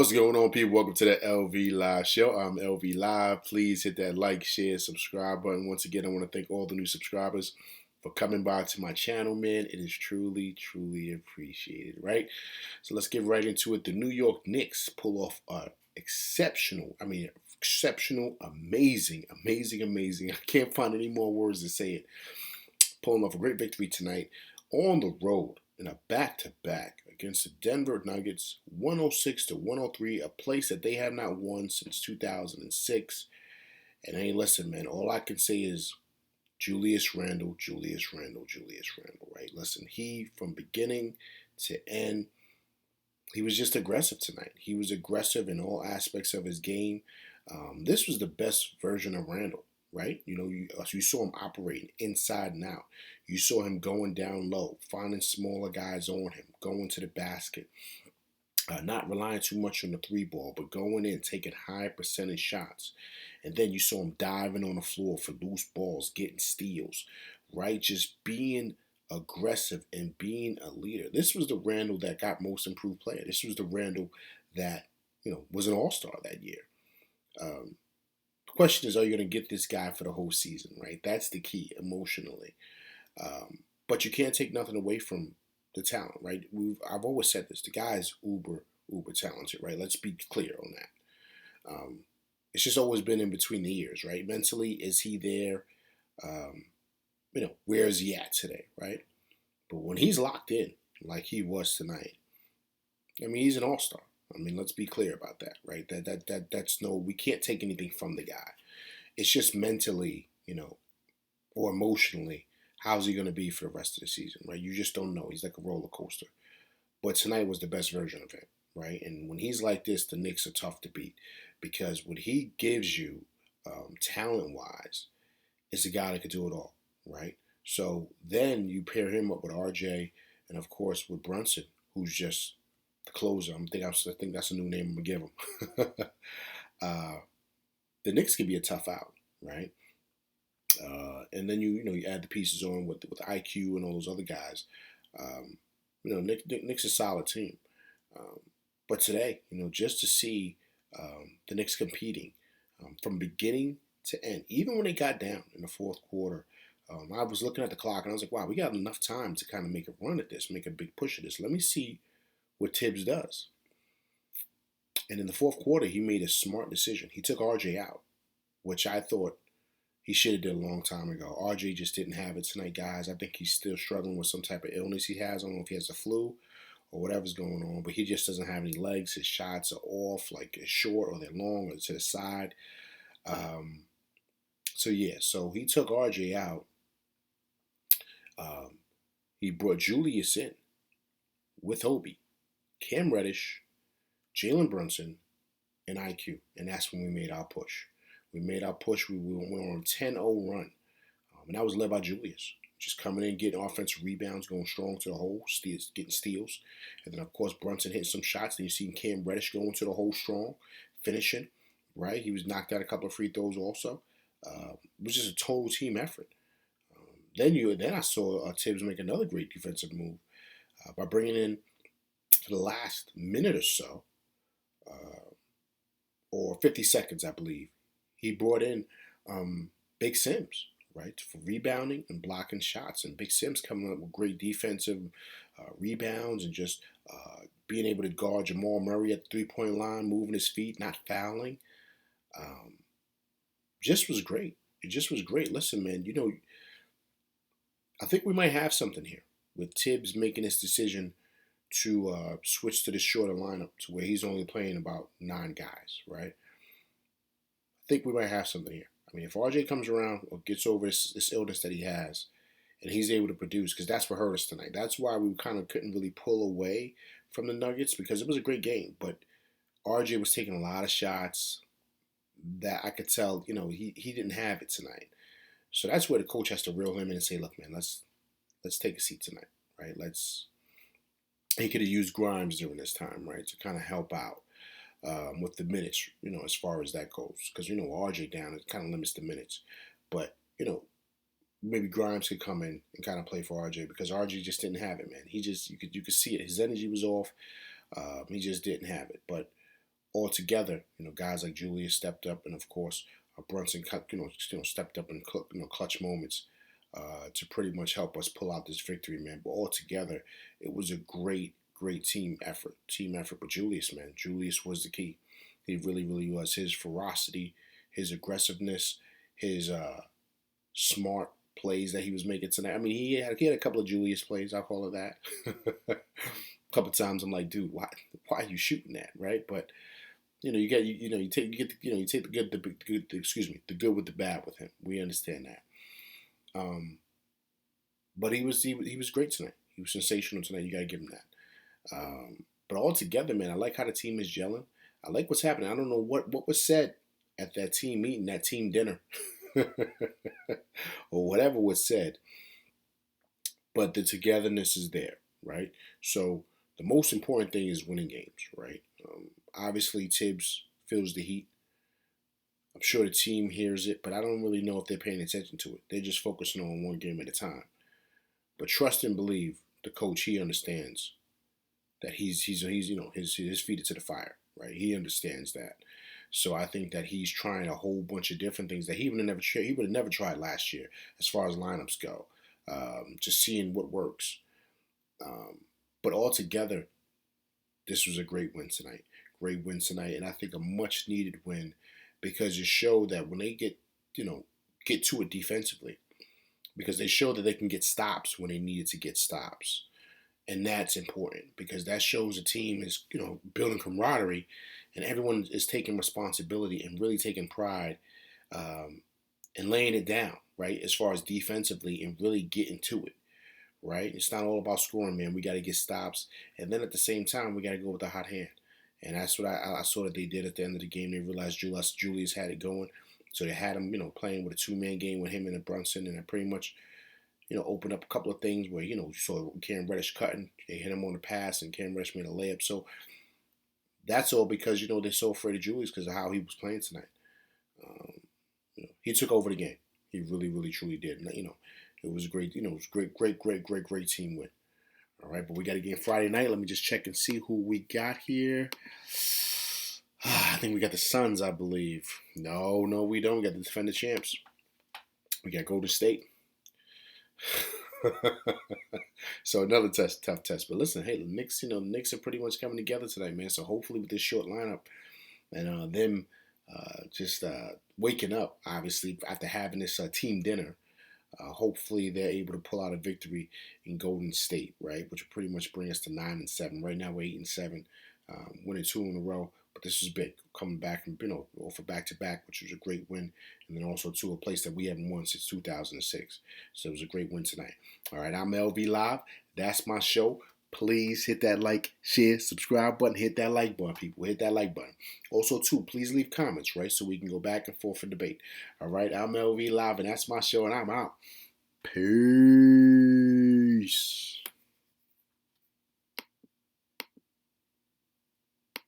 What's going on, people? Welcome to the LV Live Show. I'm LV Live. Please hit that like, share, subscribe button. Once again, I want to thank all the new subscribers for coming by to my channel, man. It is truly, truly appreciated, right? So let's get right into it. The New York Knicks pull off exceptional, amazing. I can't find any more words to say it. Pulling off a great victory tonight on the road in a back-to-back against the Denver Nuggets, 106-103, a place that they have not won since 2006. And hey, listen, man, all I can say is Julius Randle, right? Listen, he, from beginning to end, he was just aggressive tonight. He was aggressive in all aspects of his game. This was the best version of Randle, right? You saw him operating inside and out. You saw him going down low, finding smaller guys on him, going to the basket, not relying too much on the three ball, but going in, taking high percentage shots. And then you saw him diving on the floor for loose balls, getting steals, right? Just being aggressive and being a leader. This was the Randle that got most improved player. This was the Randle that, was an all-star that year. The question is, are you going to get this guy for the whole season, right? That's the key emotionally. But you can't take nothing away from the talent, right? I've always said this. The guy is uber talented, right? Let's be clear on that. It's just always been in between the ears, right? Mentally, is he there? Where is he at today, right? But when he's locked in, like he was tonight, he's an all-star. Let's be clear about that, right? We can't take anything from the guy. It's just mentally, or emotionally, how's he going to be for the rest of the season, right? You just don't know. He's like a roller coaster. But tonight was the best version of him, right? And when he's like this, the Knicks are tough to beat because what he gives you, talent-wise, is a guy that could do it all, right? So then you pair him up with RJ and, of course, with Brunson, who's just the closer. I think that's a new name I'm going to give him. The Knicks could be a tough out, right? And then you add the pieces on with IQ and all those other guys. Knicks is a solid team. But today, just to see the Knicks competing from beginning to end, even when they got down in the fourth quarter, I was looking at the clock and I was like, wow, we got enough time to kind of make a run at this, make a big push at this. Let me see what Tibbs does. And in the fourth quarter, he made a smart decision. He took RJ out, which I thought he should have did a long time ago. RJ just didn't have it tonight, guys. I think he's still struggling with some type of illness he has. I don't know if he has the flu or whatever's going on, but he just doesn't have any legs. His shots are off, like they're short or they're long or to the side. So he took RJ out. He brought Julius in with Obi, Cam Reddish, Jalen Brunson, and IQ. And that's when we made our push. We made our push. We went on a 10-0 run. And that was led by Julius. Just coming in, getting offensive rebounds, going strong to the hole, getting steals. And then, of course, Brunson hitting some shots. Then you see Cam Reddish going to the hole strong, finishing, right? He was knocked out a couple of free throws also. It was just a total team effort. Then I saw Tibbs make another great defensive move by bringing in, for the last minute or so, or 50 seconds, I believe, he brought in Big Sims, right, for rebounding and blocking shots. And Big Sims coming up with great defensive rebounds and just being able to guard Jamal Murray at the three-point line, moving his feet, not fouling. Just was great. It just was great. Listen, man, I think we might have something here with Tibbs making this decision to switch to the shorter lineup to where he's only playing about 9 guys, right? I think we might have something here. If RJ comes around or gets over this illness that he has and he's able to produce, because that's what hurt us tonight. That's why we kind of couldn't really pull away from the Nuggets, because it was a great game. But RJ was taking a lot of shots that I could tell, he didn't have it tonight. So that's where the coach has to reel him in and say, look, man, let's take a seat tonight, right? He could have used Grimes during this time, right, to kind of help out with the minutes, as far as that goes. Because, RJ down, it kind of limits the minutes. But, maybe Grimes could come in and kind of play for RJ, because RJ just didn't have it, man. You could see it. His energy was off. He just didn't have it. But all together, guys like Julius stepped up, and of course Brunson, stepped up in clutch moments to pretty much help us pull out this victory, man. But all together, it was a great team effort. Team effort. But Julius, man, Julius was the key. He really, really was. His ferocity, his aggressiveness, his smart plays that he was making tonight. I mean, he had a couple of Julius plays. I'll call it that. A couple of times I'm like, dude, why are you shooting that, right? But you get you take the good the good with the bad with him. We understand that. But he was great tonight. He was sensational tonight. You gotta give him that. But altogether, man, I like how the team is gelling. I like what's happening. I don't know what was said at that team meeting, that team dinner, or whatever was said. But the togetherness is there, right? So the most important thing is winning games, right? Obviously, Tibbs feels the heat. I'm sure the team hears it, but I don't really know if they're paying attention to it. They're just focusing on one game at a time. But trust and believe the coach. He understands that he's his feet are to the fire, right? He understands that. So I think that he's trying a whole bunch of different things that he would have never tried last year as far as lineups go. Just seeing what works. But altogether, this was a great win tonight. Great win tonight, and I think a much needed win because it showed that when they get to it defensively, because they showed that they can get stops when they needed to get stops. And that's important because that shows a team is, building camaraderie and everyone is taking responsibility and really taking pride and laying it down, right? As far as defensively and really getting to it, right? It's not all about scoring, man. We got to get stops. And then at the same time, we got to go with the hot hand. And that's what I saw that they did at the end of the game. They realized Julius had it going. So they had him, playing with a two-man game with him and a Brunson. And it pretty much, opened up a couple of things where, you saw Cam Reddish cutting. They hit him on the pass and Cam Reddish made a layup. So that's all because, they're so afraid of Julius because of how he was playing tonight. He took over the game. He really, really, truly did. And, it was great. It was great team win. All right, but we got a game Friday night. Let me just check and see who we got here. I think we got the Suns, I believe. No, we don't. We got the defending champs. We got Golden State. So another tough test. But listen, hey, the Knicks are pretty much coming together tonight, man. So hopefully with this short lineup and them just waking up, obviously, after having this team dinner, hopefully they're able to pull out a victory in Golden State, right? Which will pretty much bring us to 9-7. Right now we're 8-7, winning 2 in a row. But this is big, coming back and for back-to-back, which was a great win, and then also to a place that we haven't won since 2006. So it was a great win tonight. All right, I'm LV Live. That's my show. Please hit that like, share, subscribe button. Hit that like button, people. Hit that like button. Also, too, please leave comments, right, so we can go back and forth and debate. All right, I'm LV Live, and that's my show, and I'm out. Peace.